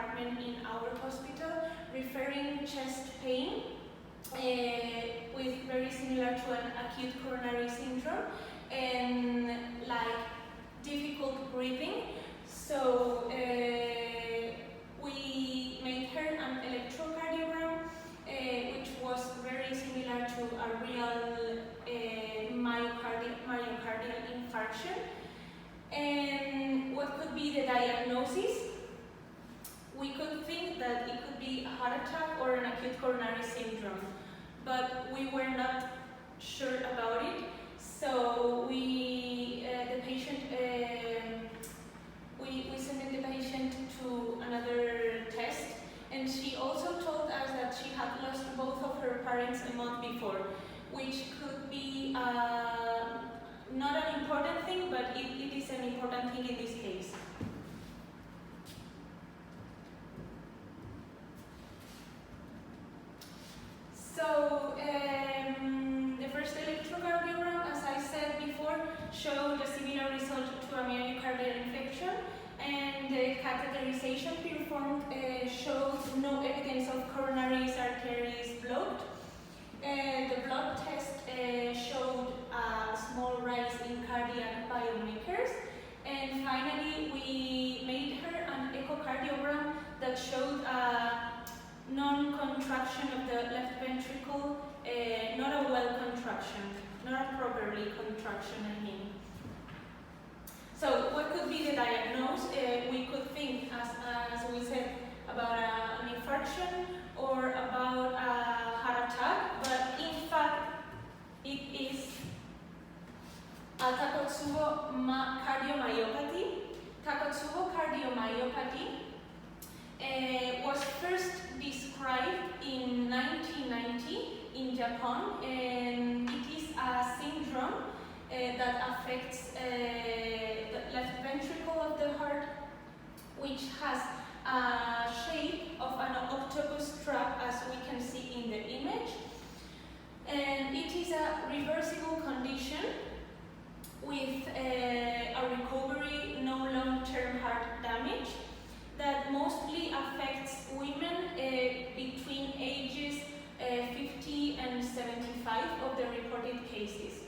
department in our hospital, referring chest pain with very similar to an acute coronary syndrome and like difficult breathing. So we made her an electrocardiogram, which was very similar to a real myocardial infarction. And what could be the diagnosis? We could think that it could be a heart attack or an acute coronary syndrome, but we were not sure about it. So we sent the patient to another test, and she also told us that she had lost both of her parents a month before, which could be not an important thing, but it is an important thing in this case. So the first electrocardiogram, as I said before, showed a similar result to a myocardial infection, and the catheterization performed showed no evidence of coronary arteries blocked. The blood test showed a small rise in cardiac biomarkers, and finally we made her an echocardiogram that showed a non-contraction of the left ventricle, not a well contraction, not a properly contraction, I mean. So what could be the diagnosis? We could think, as we said, about an infarction or about a heart attack, but in fact it is a Takotsubo cardiomyopathy. Takotsubo cardiomyopathy was first described in 1990 in Japan, and it is a syndrome that affects the left ventricle of the heart, which has a shape of an octopus trap, as we can see in the image. And it is a reversible condition with a recovery, no long-term heart damage, that mostly affects women between ages 50 and 75 of the reported cases.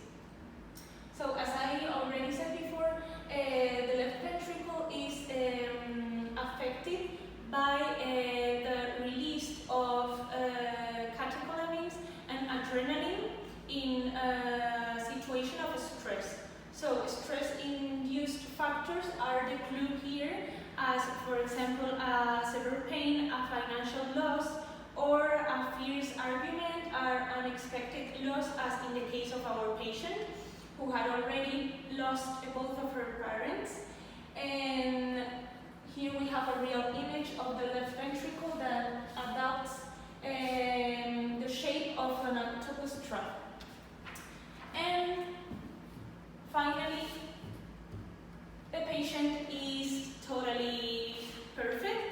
So as I already said before, the left ventricle is affected by the release of catecholamines and adrenaline in a situation of stress. So stress-induced factors are the clue here, as for example a severe pain, a financial loss, or a fierce argument, or unexpected loss, as in the case of our patient, who had already lost both of her parents. And here we have a real image of the left ventricle that adopts the shape of an octopus trap. And finally, the patient is totally perfect.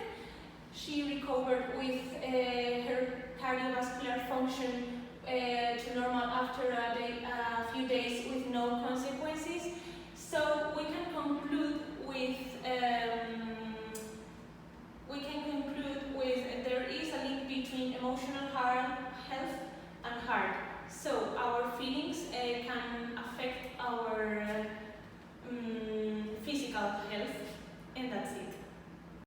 She recovered with her cardiovascular function to normal after a few days with no consequences. So we can conclude with there is a link between emotional health and heart. So our feelings